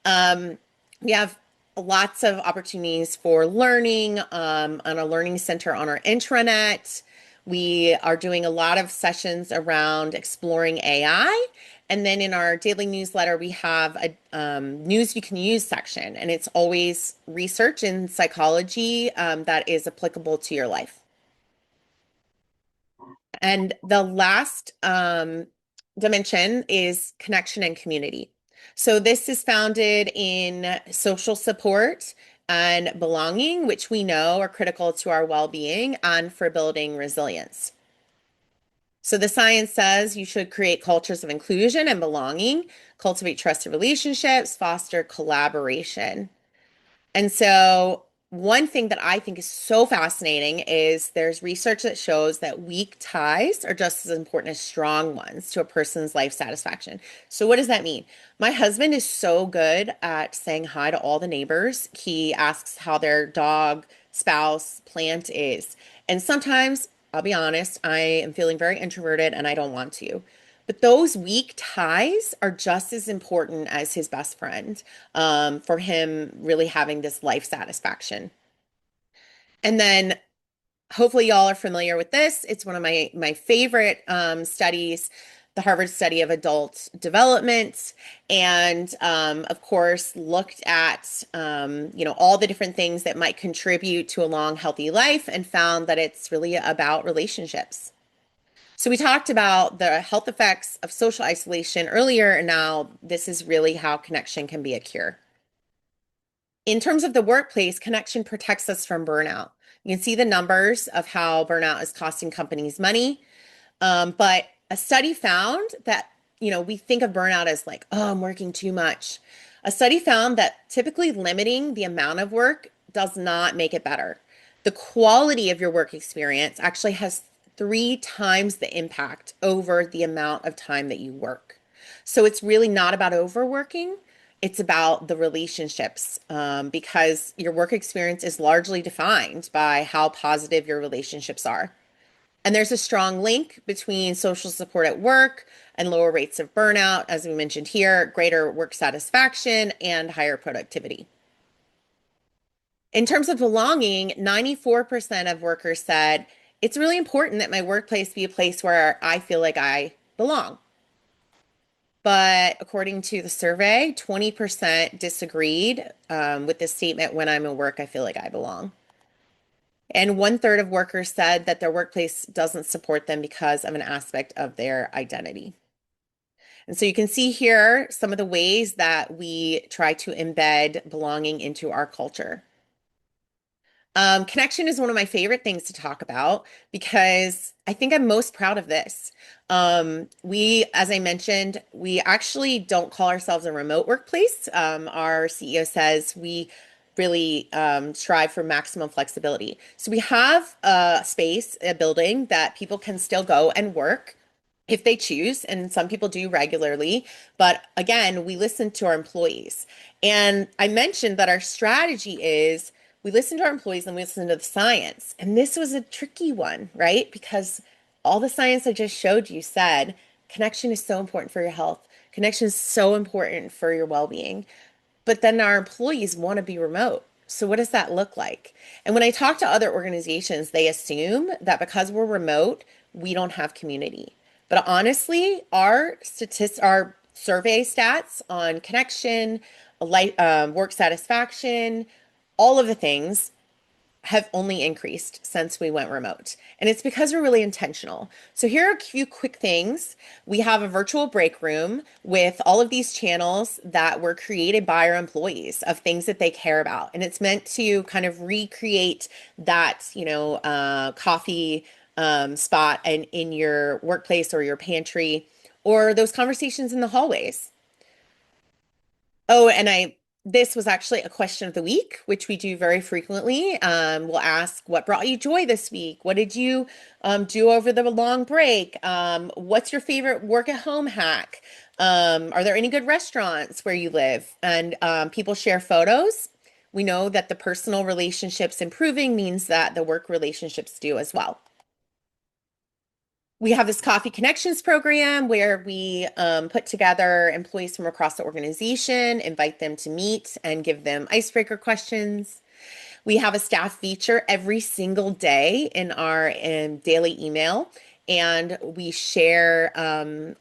We have lots of opportunities for learning on a learning center on our intranet. We are doing a lot of sessions around exploring AI. And then in our daily newsletter, we have a news you can use section, and it's always research in psychology that is applicable to your life. And the last dimension is connection and community. So this is founded in social support and belonging, which we know are critical to our well-being and for building resilience. So the science says you should create cultures of inclusion and belonging, cultivate trusted relationships, foster collaboration. And so, one thing that I think is so fascinating is there's research that shows that weak ties are just as important as strong ones to a person's life satisfaction. So, what does that mean? My husband is so good at saying hi to all the neighbors. He asks how their dog, spouse, plant is. And sometimes, I'll be honest, I am feeling very introverted and I don't want to. But those weak ties are just as important as his best friend, for him really having this life satisfaction. And then hopefully y'all are familiar with this. It's one of my favorite studies, the Harvard study of adult development, and of course looked at all the different things that might contribute to a long, healthy life, and found that it's really about relationships. So we talked about the health effects of social isolation earlier, and now this is really how connection can be a cure. In terms of the workplace, connection protects us from burnout. You can see the numbers of how burnout is costing companies money. But a study found that, we think of burnout as like, oh, I'm working too much. A study found that typically limiting the amount of work does not make it better. The quality of your work experience actually has 3 times the impact over the amount of time that you work. So it's really not about overworking. It's about the relationships, because your work experience is largely defined by how positive your relationships are. And there's a strong link between social support at work and lower rates of burnout, as we mentioned here, greater work satisfaction, and higher productivity. In terms of belonging, 94% of workers said, it's really important that my workplace be a place where I feel like I belong. But according to the survey, 20% disagreed with this statement: when I'm at work, I feel like I belong. And 1/3 of workers said that their workplace doesn't support them because of an aspect of their identity. And so you can see here some of the ways that we try to embed belonging into our culture. Connection is one of my favorite things to talk about because I think I'm most proud of this. As I mentioned, we actually don't call ourselves a remote workplace. Our CEO says we really strive for maximum flexibility. So we have a space, a building that people can still go and work if they choose, and some people do regularly. But again, we listen to our employees. And I mentioned that our strategy is we listen to our employees and we listen to the science. And this was a tricky one, right? Because all the science I just showed you said connection is so important for your health. Connection is so important for your well-being. But then our employees want to be remote. So what does that look like? And when I talk to other organizations, they assume that because we're remote, we don't have community. But honestly, our survey stats on connection, work satisfaction, all of the things have only increased since we went remote. And it's because we're really intentional. So here are a few quick things. We have a virtual break room with all of these channels that were created by our employees of things that they care about. And it's meant to kind of recreate that, coffee spot in your workplace or your pantry, or those conversations in the hallways. Oh, and this was actually a question of the week, which we do very frequently. We'll ask, what brought you joy this week? What did you do over the long break? What's your favorite work at home hack? Are there any good restaurants where you live? And people share photos. We know that the personal relationships improving means that the work relationships do as well. We have this Coffee Connections program where we put together employees from across the organization, invite them to meet, and give them icebreaker questions. We have a staff feature every single day in our daily email, and we share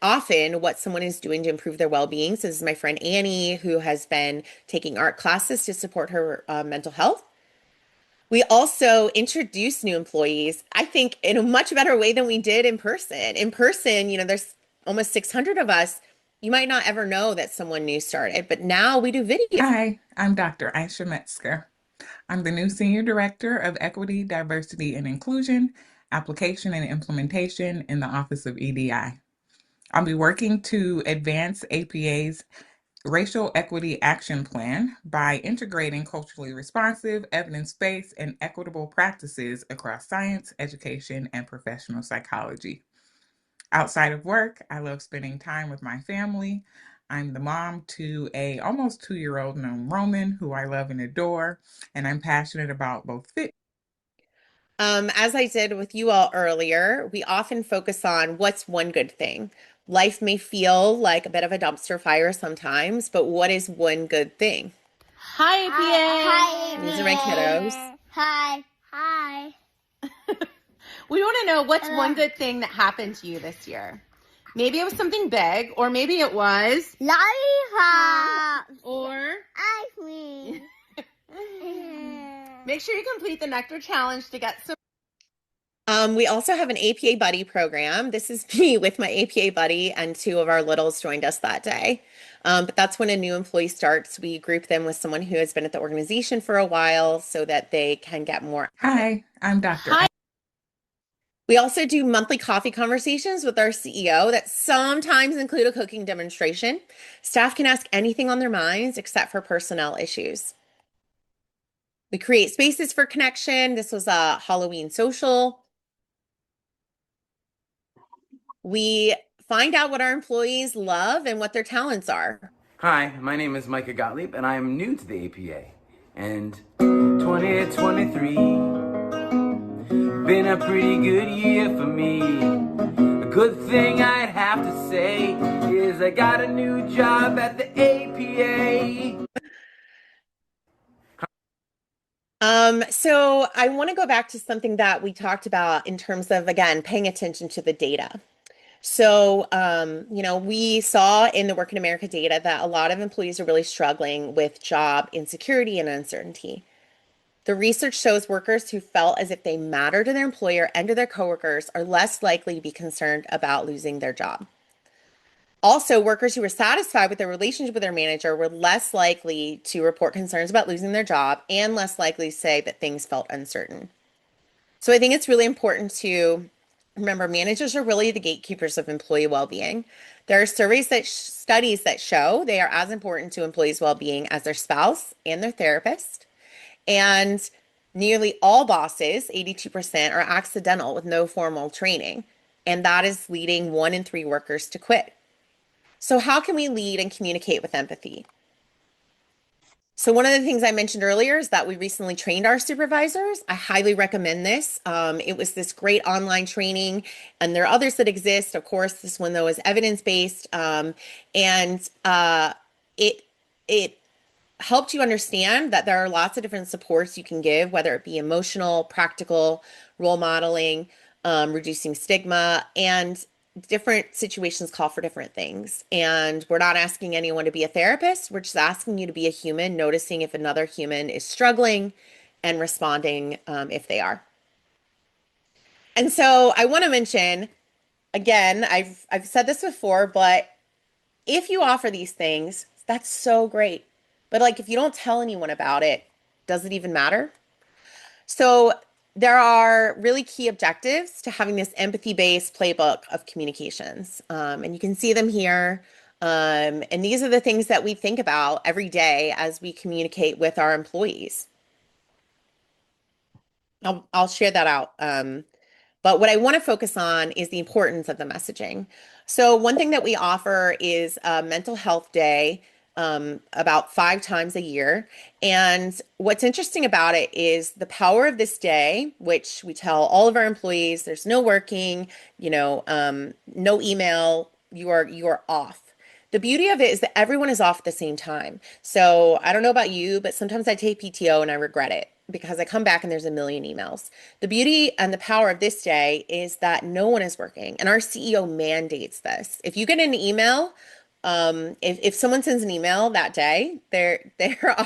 often what someone is doing to improve their well-being. So this is my friend Annie, who has been taking art classes to support her mental health. We also introduce new employees, I think, in a much better way than we did in person. In person, there's almost 600 of us. You might not ever know that someone new started, but now we do video. Hi, I'm Dr. Aisha Metzger. I'm the new Senior Director of Equity, Diversity, and Inclusion application and implementation in the Office of EDI. I'll be working to advance APA's Racial Equity Action Plan by integrating culturally responsive, evidence-based, and equitable practices across science, education, and professional psychology. Outside of work, I love spending time with my family. I'm the mom to a almost 2-year-old named Roman, who I love and adore, and I'm passionate about both fit. As I did with you all earlier, we often focus on what's one good thing. Life may feel like a bit of a dumpster fire sometimes, but what is one good thing? Hi, APA. Hi, These are my kiddos. Hi. Hi. We want to know what's one good thing that happened to you this year. Maybe it was something big, or maybe it was lollipops or ice cream. Make sure you complete the Nectar Challenge to get some. We also have an APA buddy program. This is me with my APA buddy, and 2 of our littles joined us that day. But that's when a new employee starts. We group them with someone who has been at the organization for a while so that they can get more. Hi, I'm Dr. Hi. We also do monthly coffee conversations with our CEO that sometimes include a cooking demonstration. Staff can ask anything on their minds except for personnel issues. We create spaces for connection. This was a Halloween social. We find out what our employees love and what their talents are. Hi, my name is Micah Gottlieb, and I am new to the APA. And 2023, been a pretty good year for me. A good thing I'd have to say is I got a new job at the APA. So I want to go back to something that we talked about in terms of, again, paying attention to the data. So, we saw in the Work in America data that a lot of employees are really struggling with job insecurity and uncertainty. The research shows workers who felt as if they matter to their employer and to their coworkers are less likely to be concerned about losing their job. Also, workers who were satisfied with their relationship with their manager were less likely to report concerns about losing their job and less likely to say that things felt uncertain. So I think it's really important to remember managers are really the gatekeepers of employee well-being. There are studies that show they are as important to employees' well-being as their spouse and their therapist. And nearly all bosses, 82%, are accidental with no formal training. And that is leading 1 in 3 workers to quit. So how can we lead and communicate with empathy? So one of the things I mentioned earlier is that we recently trained our supervisors. I highly recommend this. It was this great online training, and there are others that exist. Of course, this one though is evidence-based, and it helped you understand that there are lots of different supports you can give, whether it be emotional, practical, role modeling, reducing stigma, and different situations call for different things. And we're not asking anyone to be a therapist. We're just asking you to be a human, noticing if another human is struggling and responding if they are. And so I want to mention, again, I've said this before, but if you offer these things, that's so great. But like, if you don't tell anyone about it, does it even matter? So there are really key objectives to having this empathy-based playbook of communications. And you can see them here. And these are the things that we think about every day as we communicate with our employees. I'll share that out. But what I want to focus on is the importance of the messaging. So one thing that we offer is a mental health day about 5 times a year. And what's interesting about it is the power of this day, which we tell all of our employees, there's no working, no email, you are off. The beauty of it is that everyone is off at the same time. So I don't know about you, but sometimes I take PTO and I regret it because I come back and there's a million emails. The beauty and the power of this day is that no one is working, and our CEO mandates this. If you get an email, if someone sends an email that day, there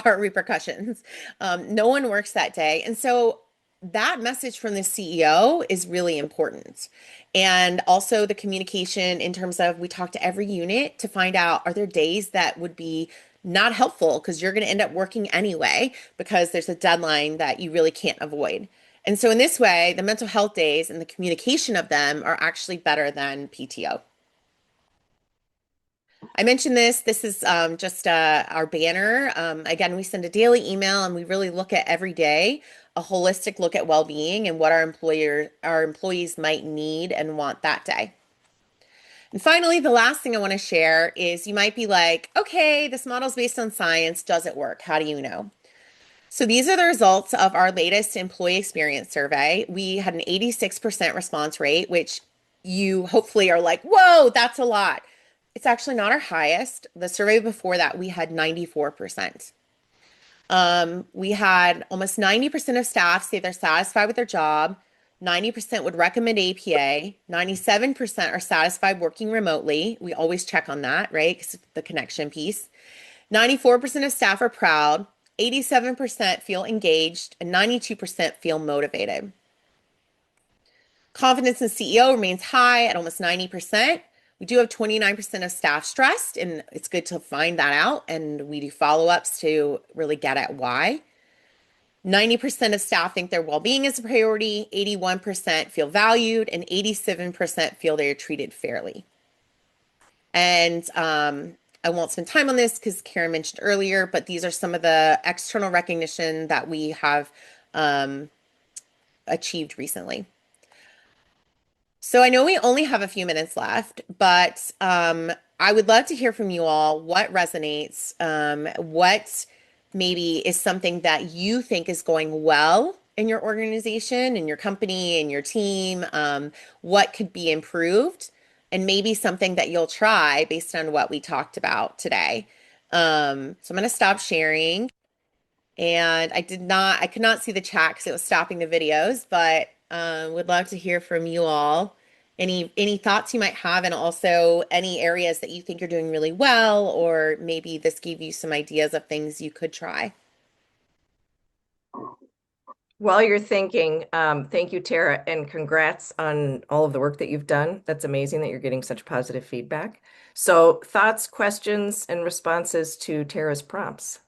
are repercussions. No one works that day. And so that message from the CEO is really important. And also the communication in terms of we talk to every unit to find out, are there days that would be not helpful because you're going to end up working anyway because there's a deadline that you really can't avoid. And so in this way, the mental health days and the communication of them are actually better than PTO. I mentioned this. This is just our banner. Again, we send a daily email and we really look at every day, a holistic look at well-being and what our employees might need and want that day. And finally, the last thing I want to share is you might be like, okay, this model's based on science. Does it work? How do you know? So these are the results of our latest employee experience survey. We had an 86% response rate, which you hopefully are like, whoa, that's a lot. It's actually not our highest. The survey before that, we had 94%. We had almost 90% of staff say they're satisfied with their job. 90% would recommend APA. 97% are satisfied working remotely. We always check on that, right? Because the connection piece. 94% of staff are proud. 87% feel engaged, and 92% feel motivated. Confidence in CEO remains high at almost 90%. We do have 29% of staff stressed, and it's good to find that out. And we do follow-ups to really get at why. 90% of staff think their well-being is a priority. 81% feel valued, and 87% feel they are treated fairly. And I won't spend time on this because Karen mentioned earlier, but these are some of the external recognition that we have achieved recently. So I know we only have a few minutes left, but I would love to hear from you all what resonates, what maybe is something that you think is going well in your organization, in your company, in your team, what could be improved, and maybe something that you'll try based on what we talked about today. So I'm going to stop sharing. And I could not see the chat because it was stopping the videos, but would love to hear from you all. Any thoughts you might have, and also any areas that you think you're doing really well, or maybe this gave you some ideas of things you could try. While you're thinking, thank you, Tara, and congrats on all of the work that you've done. That's amazing that you're getting such positive feedback. So thoughts, questions, and responses to Tara's prompts.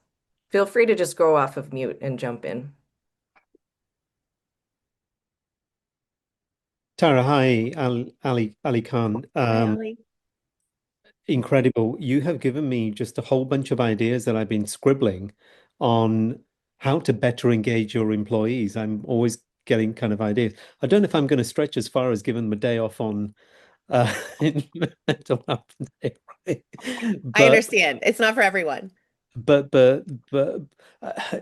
Feel free to just go off of mute and jump in. Tara, hi, Ali Khan. Hi, Ali. Incredible. You have given me just a whole bunch of ideas that I've been scribbling on how to better engage your employees. I'm always getting kind of ideas. I don't know if I'm going to stretch as far as giving them a day off on mental health day, right? I But understand. It's not for everyone. but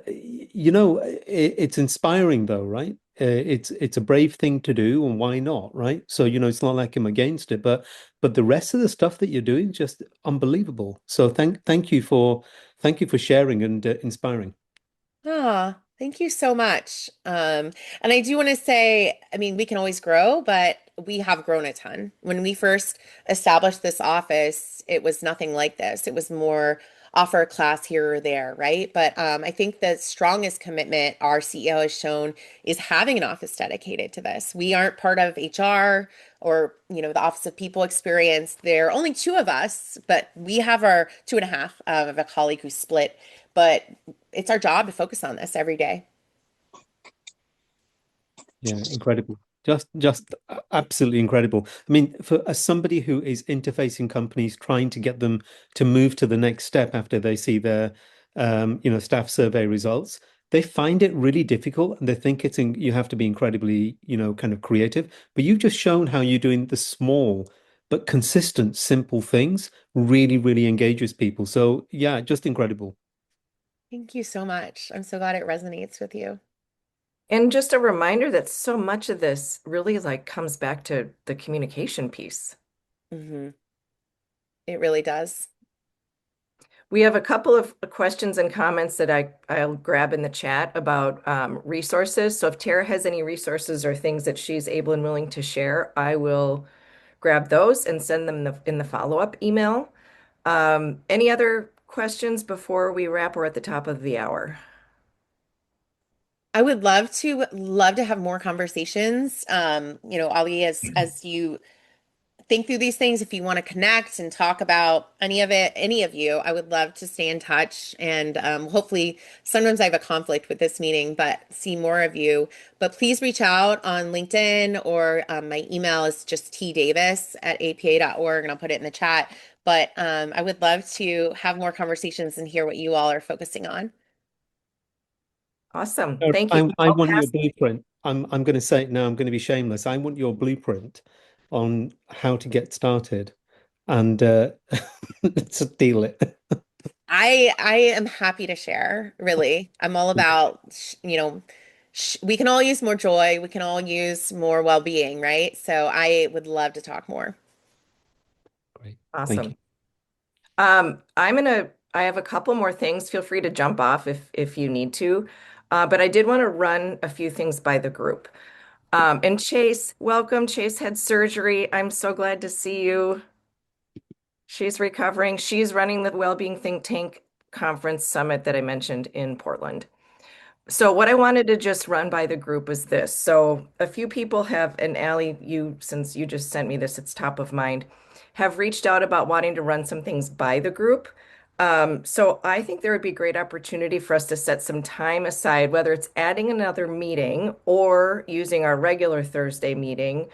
it's inspiring though, right? It's a brave thing to do, and why not, right? So it's not like I'm against it, but the rest of the stuff that you're doing just unbelievable. So thank you for sharing and inspiring. Ah, thank you so much. And I do want to say, I mean, we can always grow, but we have grown a ton. When we first established this office, it was nothing like this. It was more offer a class here or there, right? But I think the strongest commitment our CEO has shown is having an office dedicated to this. We aren't part of HR or, the Office of People Experience. There are only two of us, but we have our two and a half of a colleague who's split. But it's our job to focus on this every day. Yeah, incredible. Just absolutely incredible. I mean, as somebody who is interfacing companies, trying to get them to move to the next step after they see their staff survey results, they find it really difficult, and they think you have to be incredibly, kind of creative. But you've just shown how you're doing the small but consistent, simple things really, really engages people. So yeah, just incredible. Thank you so much. I'm so glad it resonates with you. And just a reminder that so much of this really comes back to the communication piece. Mm-hmm. It really does. We have a couple of questions and comments that I'll grab in the chat about resources. So if Tara has any resources or things that she's able and willing to share, I will grab those and send them in the follow-up email. Any other questions before we wrap? We're at the top of the hour. I would love to have more conversations. Ali, as you think through these things. If you want to connect and talk about any of it, any of you, I would love to stay in touch. And hopefully, sometimes I have a conflict with this meeting, but see more of you. But please reach out on LinkedIn, or my email is just tdavis@apa.org, and I'll put it in the chat. But I would love to have more conversations and hear what you all are focusing on. Awesome. Thank you. I I'll want your pass. blueprint. I'm going to say it now. I'm going to be shameless. I want your blueprint on how to get started, and let's deal it. I am happy to share, really. I'm all about, we can all use more joy. We can all use more well-being, right? So I would love to talk more. Great. Thank Awesome. you. I have a couple more things. Feel free to jump off if you need to. But I did want to run a few things by the group. And Chase, welcome. Chase had surgery. I'm so glad to see you. She's recovering. She's running the Wellbeing Think Tank Conference Summit that I mentioned in Portland. So what I wanted to just run by the group was this. So a few people have, and Allie, since you just sent me this, it's top of mind, have reached out about wanting to run some things by the group. So I think there would be great opportunity for us to set some time aside, whether it's adding another meeting or using our regular Thursday meeting.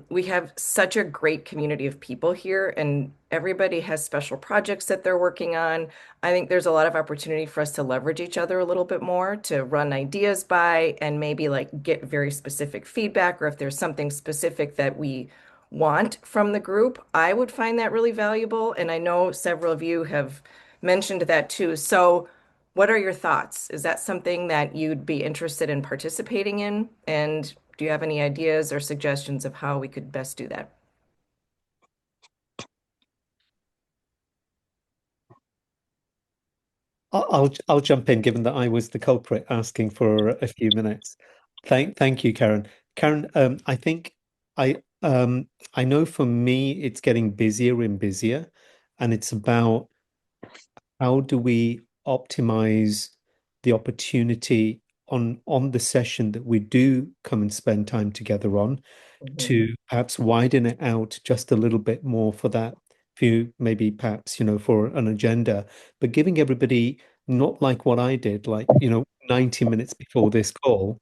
We have such a great community of people here, and everybody has special projects that they're working on. I think there's a lot of opportunity for us to leverage each other a little bit more, to run ideas by, and maybe like get very specific feedback, or if there's something specific that we want from the group, I would find that really valuable. And I know several of you have mentioned that too. So what are your thoughts? Is that something that you'd be interested in participating in? And do you have any ideas or suggestions of how we could best do that? I'll jump in, given that I was the culprit asking for a few minutes. Thank you, Karen. Karen, I think I know for me it's getting busier and busier, and it's about how do we optimize the opportunity on the session that we do come and spend time together on, to perhaps widen it out just a little bit more for that few, maybe perhaps, for an agenda, but giving everybody, not like what I did, like, 90 minutes before this call,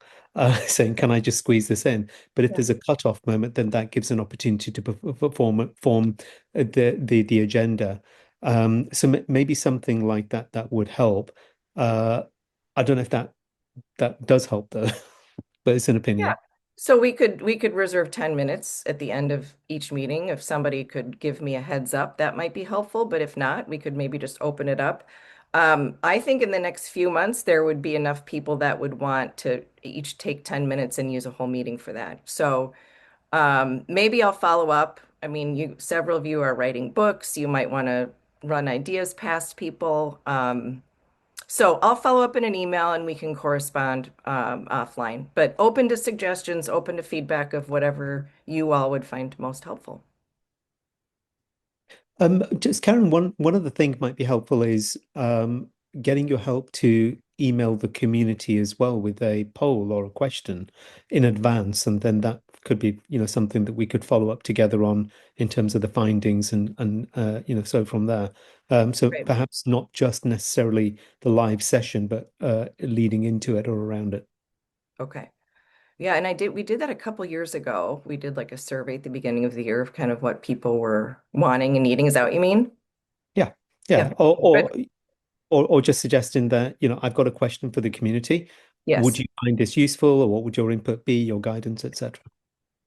saying, can I just squeeze this in? But if Yeah. there's a cutoff moment, then that gives an opportunity to form the agenda. So maybe something like that would help. Uh, I don't know if that does help though, but it's an Yeah. opinion. So we could reserve 10 minutes at the end of each meeting. If somebody could give me a heads up, that might be helpful. But if not, we could maybe just open it up. I think in the next few months, there would be enough people that would want to each take 10 minutes and use a whole meeting for that. So maybe I'll follow up. I mean, several of you are writing books. You might want to run ideas past people. So I'll follow up in an email and we can correspond offline. But open to suggestions, open to feedback of whatever you all would find most helpful. Just Karen, one other thing might be helpful is getting your help to email the community as well with a poll or a question in advance, and then that could be, something that we could follow up together on in terms of the findings and so from there. So Great. perhaps not just necessarily the live session, but leading into it or around it. Okay. Yeah, and we did that a couple years ago. We did like a survey at the beginning of the year of kind of what people were wanting and needing. Is that what you mean? Yeah, Yeah. yeah. Or Good. or or just suggesting that, I've got a question for the community. Would Yes, you find this useful, or what would your input be, your guidance, etc.?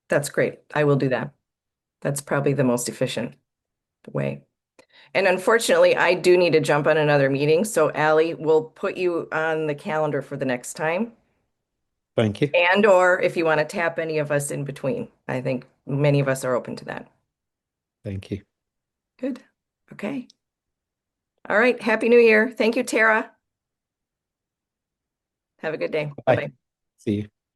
that's great. I will do that. That's probably the most efficient way. And unfortunately, I do need to jump on another meeting. So Allie, we'll put you on the calendar for the next time. Thank you. And or if you want to tap any of us in between. I think many of us are open to that. Thank you. Good. Okay. All right. Happy New Year. Thank you, Tara. Have a good day. Bye. Bye-bye. See you.